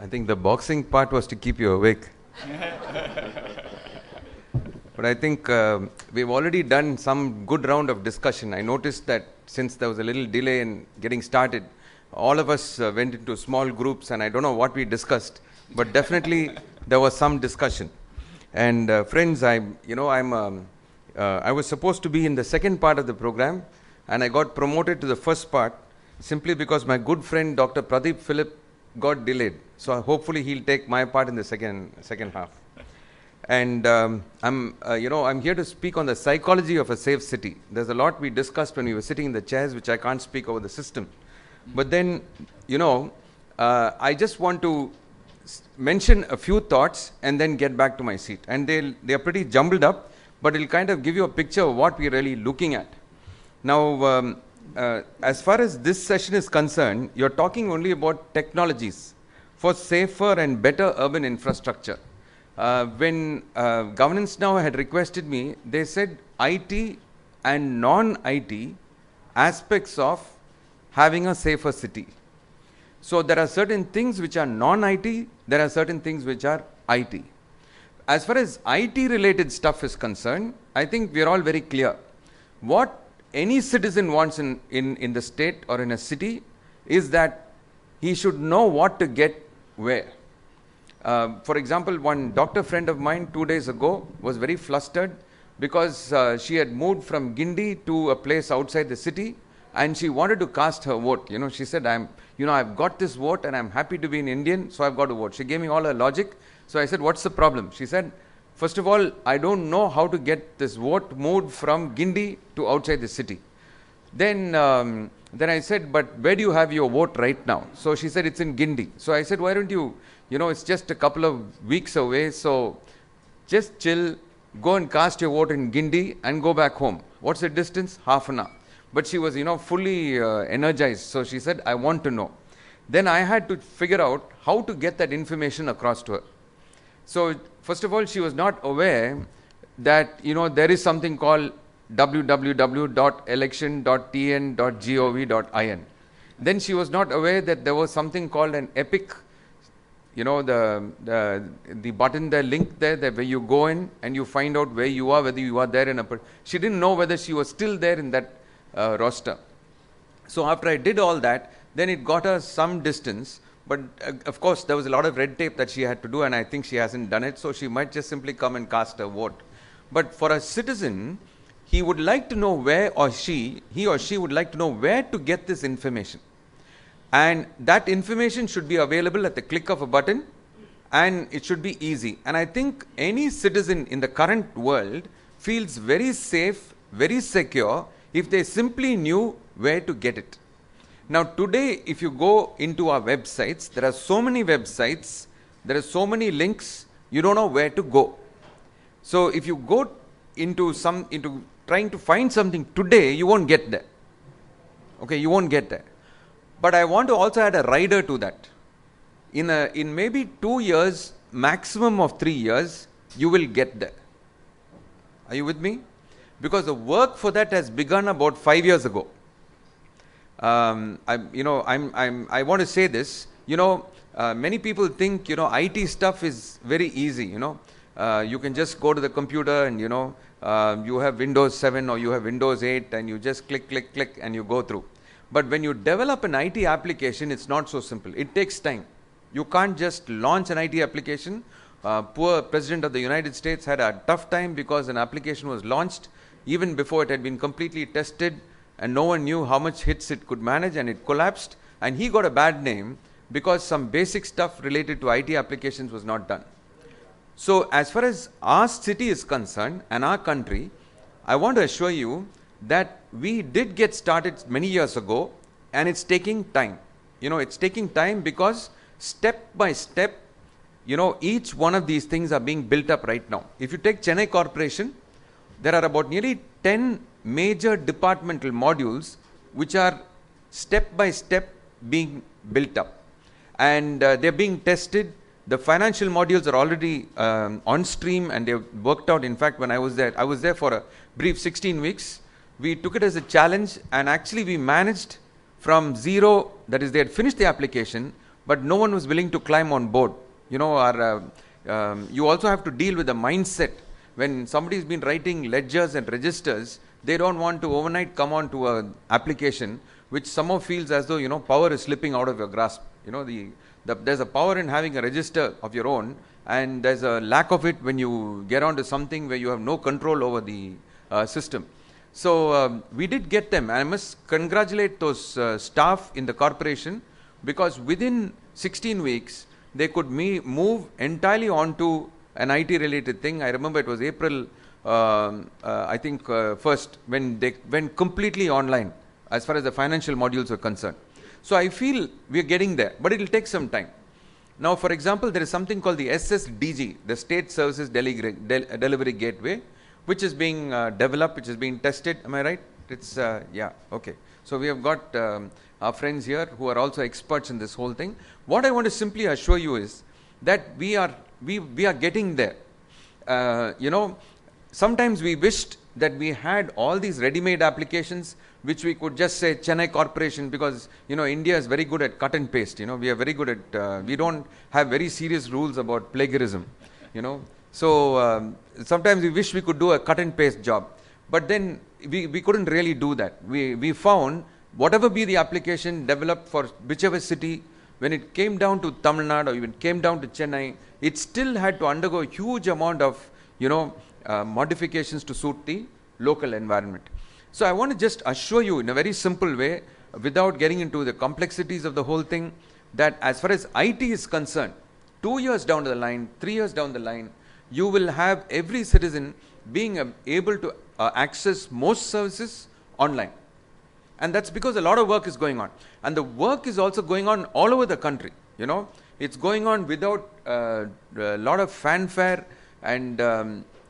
I think the boxing part was to keep you awake. But I think we've already done some good round of discussion. I noticed that since there was a little delay in getting started, all of us went into small groups, and I don't know what we discussed, but definitely there was some discussion. And friends, I was supposed to be in the second part of the program, and I got promoted to the first part simply because my good friend Dr. Pradeep Philip got delayed. So hopefully he'll take my part in the second half. And I'm here to speak on the psychology of a safe city. There's a lot we discussed when we were sitting in the chairs, which I can't speak over the system. But then, I just want to mention a few thoughts and then get back to my seat. And they are pretty jumbled up, but it'll kind of give you a picture of what we're really looking at. Now, as far as this session is concerned, you're talking only about technologies for safer and better urban infrastructure. When Governance Now had requested me, they said IT and non-IT aspects of having a safer city. So there are certain things which are non-IT, there are certain things which are IT. As far as IT related stuff is concerned, I think we are all very clear. What any citizen wants in the state or in a city is that he should know what to get where. For example, one doctor friend of mine 2 days ago was very flustered because she had moved from Guindy to a place outside the city, and she wanted to cast her vote. She said, I've got this vote and I'm happy to be an Indian, so I've got to vote. She gave me all her logic. So I said, what's the problem? She said, first of all, I don't know how to get this vote moved from Guindy to outside the city. Then I said, but where do you have your vote right now? So she said, it's in Guindy. So I said, why don't you, it's just a couple of weeks away, so just chill, go and cast your vote in Guindy and go back home. What's the distance? Half an hour. But she was, fully energized. So she said, I want to know. Then I had to figure out how to get that information across to her. So first of all, she was not aware that, there is something called www.election.tn.gov.in. Then she was not aware that there was something called an EPIC, the button there, link there, that where you go in and you find out where you are, whether you are there she didn't know whether she was still there in that roster. So after I did all that, then it got her some distance, but of course there was a lot of red tape that she had to do, and I think she hasn't done it, so she might just simply come and cast her vote. But for a citizen, he would like to know he or she would like to know where to get this information. And that information should be available at the click of a button, and it should be easy. And I think any citizen in the current world feels very safe, very secure, if they simply knew where to get it. Now today, if you go into our websites, there are so many websites, there are so many links, you don't know where to go. So if you go into trying to find something today, you won't get there. Okay, you won't get there. But I want to also add a rider to that. In maybe 2 years, maximum of 3 years, you will get there. Are you with me? Because the work for that has begun about 5 years ago. I want to say this. Many people think IT stuff is very easy. You can just go to the computer and you have Windows 7 or you have Windows 8 and you just click and you go through. But when you develop an IT application, it's not so simple. It takes time. You can't just launch an IT application. Poor President of the United States had a tough time because an application was launched even before it had been completely tested, and no one knew how much hits it could manage, and it collapsed, and he got a bad name because some basic stuff related to IT applications was not done. So as far as our city is concerned and our country, I want to assure you that we did get started many years ago, and it's taking time. It's taking time because step by step, each one of these things are being built up right now. If you take Chennai Corporation, there are about nearly 10 major departmental modules which are step by step being built up, and they're being tested. The financial modules are already on stream, and they've worked out. In fact, when I was there for a brief 16 weeks. We took it as a challenge, and actually we managed from zero, that is they had finished the application, but no one was willing to climb on board. You know, you also have to deal with the mindset. When somebody's been writing ledgers and registers, they don't want to overnight come on to an application which somehow feels as though, you know, power is slipping out of your grasp. You know, there's a power in having a register of your own, and there's a lack of it when you get onto something where you have no control over the system. So we did get them, and I must congratulate those staff in the corporation, because within 16 weeks they could move entirely onto an IT related thing. I remember it was April, I think 1st, when they went completely online as far as the financial modules are concerned. So I feel we are getting there, but it will take some time. Now, for example, there is something called the SSDG, the State Services Delivery Gateway, which is being developed, which is being tested. Am I right? It's, yeah, okay. So we have got our friends here who are also experts in this whole thing. What I want to simply assure you is that we are getting there. You know, sometimes we wished that we had all these ready-made applications which we could just say Chennai Corporation, because, you know, India is very good at cut and paste. You know, we are very good at, we don't have very serious rules about plagiarism, you know. So sometimes we wish we could do a cut and paste job, but then we couldn't really do that. We found whatever be the application developed for whichever city, when it came down to Tamil Nadu or even came down to Chennai, it still had to undergo a huge amount of, you know, modifications to suit the local environment. So I want to just assure you in a very simple way, without getting into the complexities of the whole thing, that as far as IT is concerned, 2 years down the line, 3 years down the line, you will have every citizen being able to access most services online. And that's because a lot of work is going on. And the work is also going on all over the country. You know, it's going on without a lot of fanfare. And,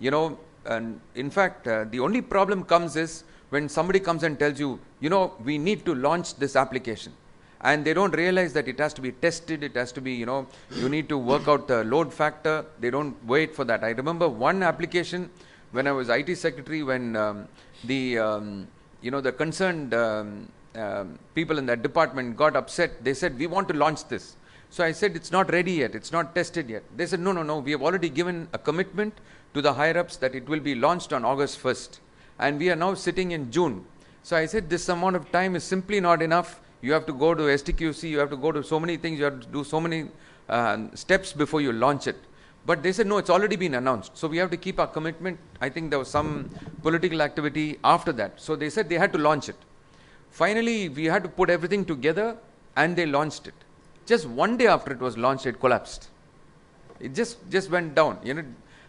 you know, and in fact, the only problem comes is when somebody comes and tells you, you know, we need to launch this application. And they don't realize that it has to be tested, it has to be, you know, you need to work out the load factor. They don't wait for that. I remember one application when I was IT secretary, when you know, the concerned people in that department got upset. They said, we want to launch this. So I said, it's not ready yet, it's not tested yet. They said, no, we have already given a commitment to the higher-ups that it will be launched on August 1st. And we are now sitting in June. So I said, this amount of time is simply not enough. You have to go to STQC, you have to go to so many things, you have to do so many steps before you launch it. But they said, no, it's already been announced. So we have to keep our commitment. I think there was some political activity after that. So they said they had to launch it. Finally, we had to put everything together and they launched it. Just one day after it was launched, it collapsed. It just went down, you know.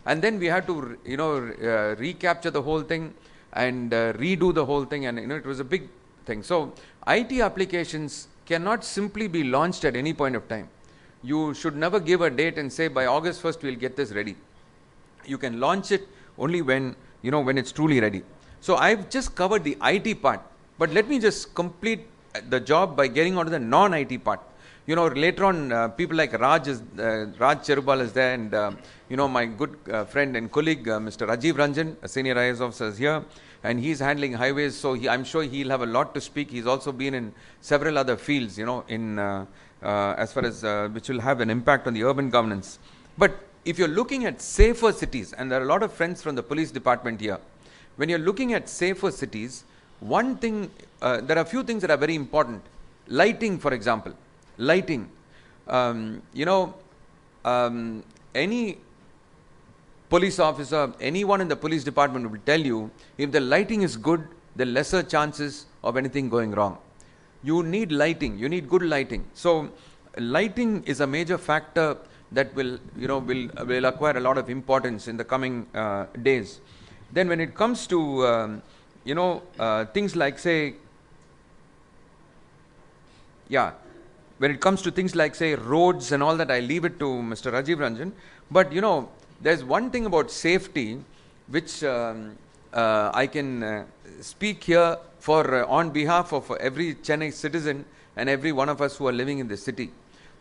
And then we had to, you know, recapture the whole thing and redo the whole thing. And, you know, it was a big thing. So IT applications cannot simply be launched at any point of time. You should never give a date and say by August 1st we'll get this ready. You can launch it only when, you know, when it's truly ready. So I've just covered the IT part, but let me just complete the job by getting onto the non-IT part. You know, later on, people like Raj Cherubal is there, and you know, my good friend and colleague, Mr. Rajiv Ranjan, a senior IAS officer, is here, and he's handling highways. So I'm sure he'll have a lot to speak. He's also been in several other fields, you know, in as far as which will have an impact on the urban governance. But if you're looking at safer cities, and there are a lot of friends from the police department here, when you're looking at safer cities, one thing, there are a few things that are very important. Lighting, for example. Lighting. You know, any police officer, anyone in the police department will tell you, if the lighting is good, the lesser chances of anything going wrong. You need lighting, you need good lighting. So lighting is a major factor that will, you know, will acquire a lot of importance in the coming days. Then when it comes to, you know, things like, say, when it comes to things like, say, roads and all that, I leave it to Mr. Rajiv Ranjan. But, you know, there's one thing about safety which I can speak here for on behalf of every Chennai citizen and every one of us who are living in the city.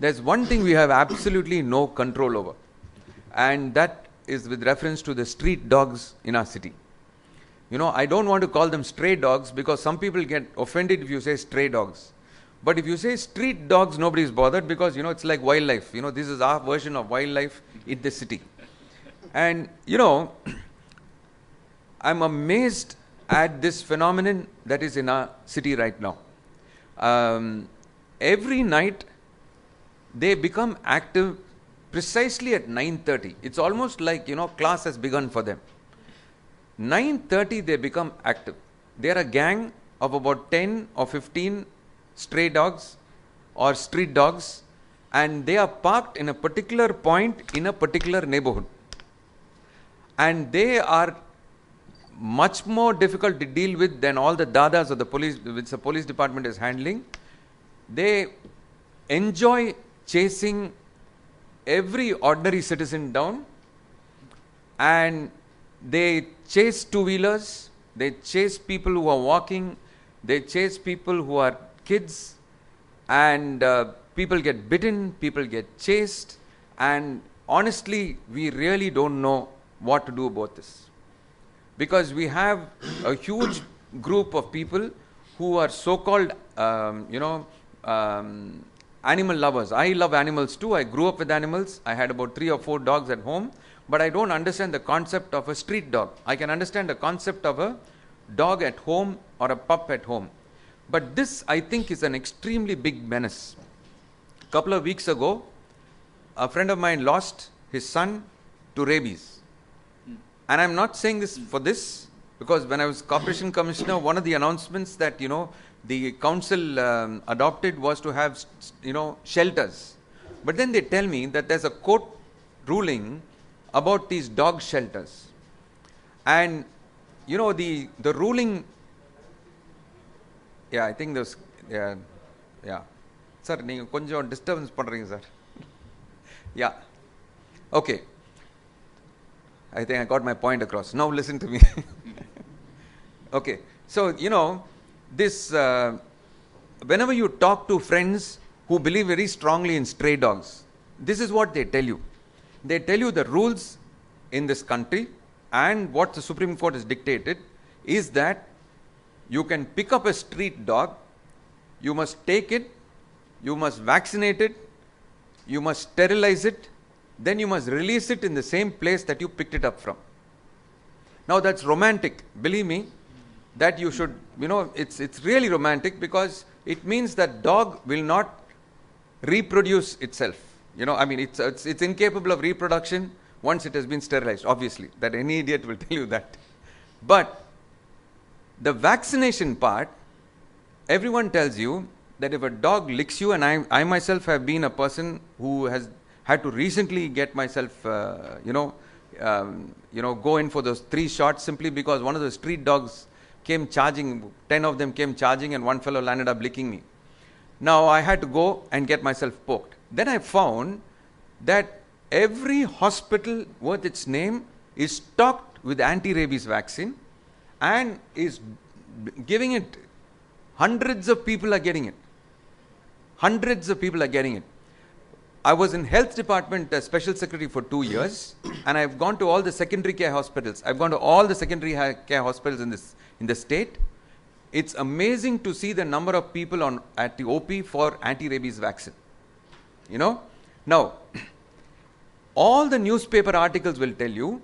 There's one thing we have absolutely no control over, and that is with reference to the street dogs in our city. You know, I don't want to call them stray dogs because some people get offended if you say stray dogs. But if you say street dogs, nobody is bothered because, it's like wildlife. This is our version of wildlife in the city. And, I'm amazed at this phenomenon that is in our city right now. Every night, they become active precisely at 9:30. It's almost like, class has begun for them. 9:30 they become active. They are a gang of about 10 or 15 stray dogs or street dogs, and they are parked in a particular point in a particular neighborhood. And they are much more difficult to deal with than all the dadas or the police, which the police department is handling. They enjoy chasing every ordinary citizen down, and they chase two-wheelers, they chase people who are walking, they chase people who are kids, and people get bitten, people get chased, and honestly, we really don't know what to do about this. Because we have a huge group of people who are so-called, animal lovers. I love animals too. I grew up with animals. I had about 3 or 4 dogs at home. But I don't understand the concept of a street dog. I can understand the concept of a dog at home or a pup at home. But this, I think, is an extremely big menace. A couple of weeks ago, a friend of mine lost his son to rabies. And I'm not saying this for this, because when I was Corporation Commissioner, one of the announcements that, the council adopted was to have, shelters. But then they tell me that there's a court ruling about these dog shelters. And, the ruling, I think there's, Sir, you konjam disturbance pandringa, sir. Yeah. Okay. I think I got my point across. Now listen to me. Okay. So, this, whenever you talk to friends who believe very strongly in stray dogs, this is what they tell you. They tell you the rules in this country, and what the Supreme Court has dictated is that you can pick up a street dog, you must take it, you must vaccinate it, you must sterilize it, then you must release it in the same place that you picked it up from. Now that's romantic, believe me, that you should, it's really romantic, because it means that dog will not reproduce itself. It's incapable of reproduction once it has been sterilized, obviously, that any idiot will tell you that. But the vaccination part, everyone tells you that if a dog licks you, and I myself have been a person who has had to recently get myself, go in for those 3 shots simply because one of the street dogs came charging, 10 of them came charging, and one fellow landed up licking me. Now I had to go and get myself poked. Then I found that every hospital worth its name is stocked with anti-rabies vaccine and is giving it. Hundreds of people are getting it. Hundreds of people are getting it. I was in health department as special secretary for 2 years, and I've gone to all the secondary care hospitals. I've gone to all the secondary care hospitals in the state. It's amazing to see the number of people at the OP for anti-rabies vaccine. Now, all the newspaper articles will tell you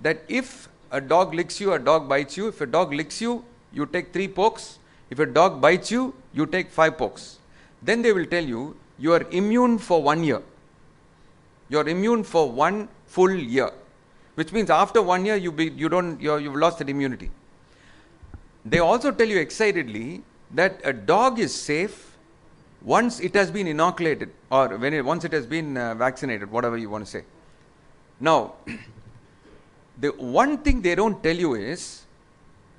that if a dog licks you, a dog bites you. If a dog licks you, you take 3 pokes. If a dog bites you, you take 5 pokes. Then they will tell you, you are immune for 1 year. You are immune for 1 full year, which means after 1 year you've lost that immunity. They also tell you excitedly that a dog is safe once it has been inoculated, or once it has been vaccinated, whatever you want to say. Now, the one thing they don't tell you is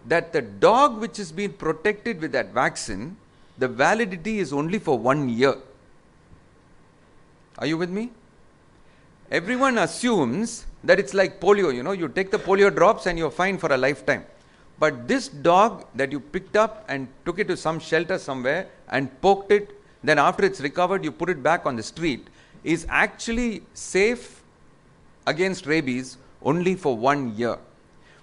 that the dog which has been protected with that vaccine, the validity is only for 1 year. Are you with me? Everyone assumes that it's like polio, you take the polio drops and you're fine for a lifetime. But this dog that you picked up and took it to some shelter somewhere and poked it, then after it's recovered, you put it back on the street, is actually safe against rabies only for 1 year.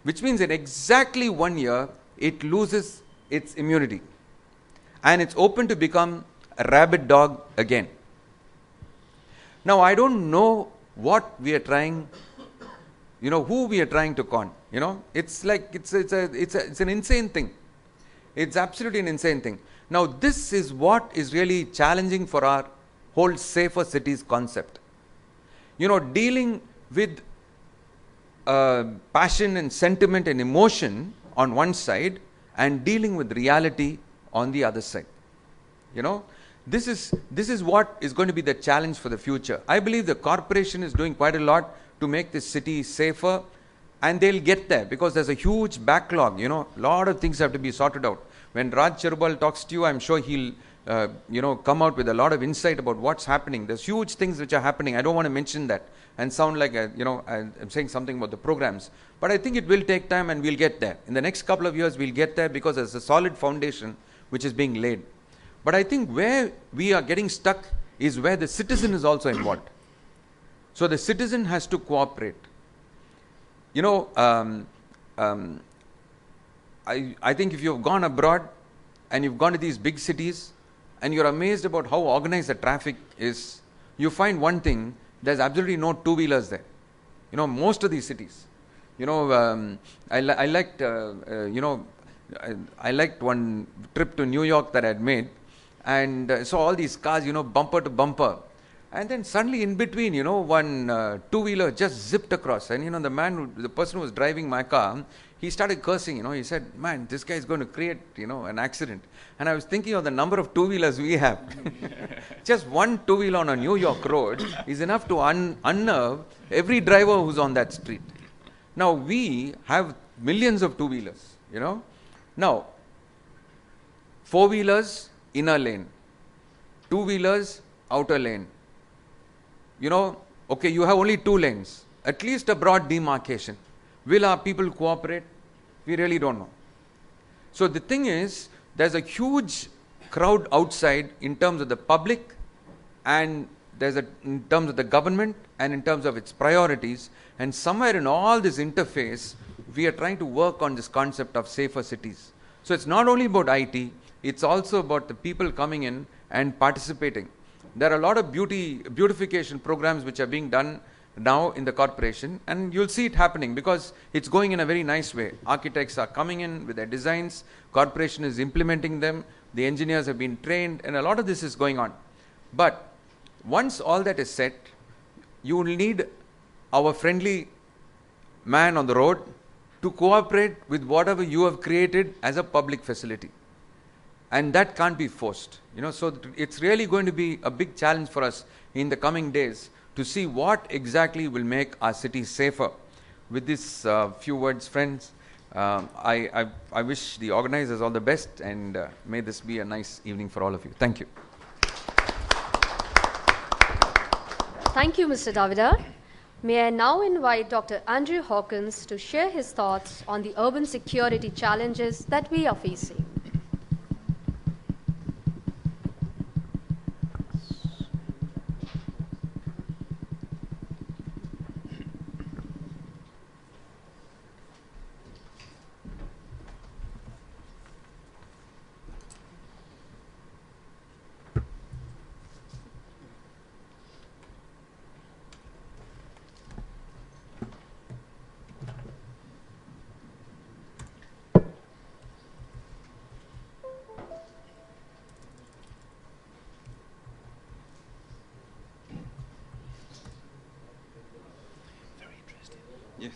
Which means in exactly 1 year, it loses its immunity. And it's open to become a rabid dog again. Now, I don't know what we are trying, who we are trying to con. It's like, it's an insane thing. It's absolutely an insane thing. Now, this is what is really challenging for our whole safer cities concept. Dealing with passion and sentiment and emotion on one side and dealing with reality on the other side. This is what is going to be the challenge for the future. I believe the corporation is doing quite a lot to make this city safer, and they'll get there because there's a huge backlog. A lot of things have to be sorted out. When Raj Cherubal talks to you, I'm sure he'll come out with a lot of insight about what's happening. There's huge things which are happening. I don't want to mention that and sound like I'm saying something about the programs, but I think it will take time and we'll get there. In the next couple of years we'll get there because there's a solid foundation which is being laid. But I think where we are getting stuck is where the citizen is also involved. So the citizen has to cooperate. I think if you've gone abroad and you've gone to these big cities and you're amazed about how organized the traffic is, you find one thing: there's absolutely no two-wheelers there. Most of these cities. I liked one trip to New York that I had made, and saw all these cars, bumper to bumper. And then suddenly in between, one two-wheeler just zipped across. And, the person who was driving my car, he started cursing, he said, "Man, this guy is going to create, an accident." And I was thinking of the number of two-wheelers we have. Just one two-wheeler on a New York road is enough to unnerve every driver who's on that street. Now, we have millions of two-wheelers, Now, four-wheelers, inner lane. Two-wheelers, outer lane. Okay, you have only 2 lanes. At least a broad demarcation. Will our people cooperate? We really don't know. So the thing is, there's a huge crowd outside in terms of the public, and in terms of the government, and in terms of its priorities. And somewhere in all this interface, we are trying to work on this concept of safer cities. So it's not only about IT, it's also about the people coming in and participating. There are a lot of beautification programs which are being done now in the corporation, and you'll see it happening because it's going in a very nice way. Architects are coming in with their designs, corporation is implementing them, the engineers have been trained, and a lot of this is going on. But once all that is set, you will need our friendly man on the road to cooperate with whatever you have created as a public facility. And that can't be forced. So it's really going to be a big challenge for us in the coming days to see what exactly will make our city safer. With these few words, friends, I wish the organizers all the best, and may this be a nice evening for all of you. Thank you. Thank you, Mr. Davida. May I now invite Dr. Andrew Hawkins to share his thoughts on the urban security challenges that we are facing. Yeah.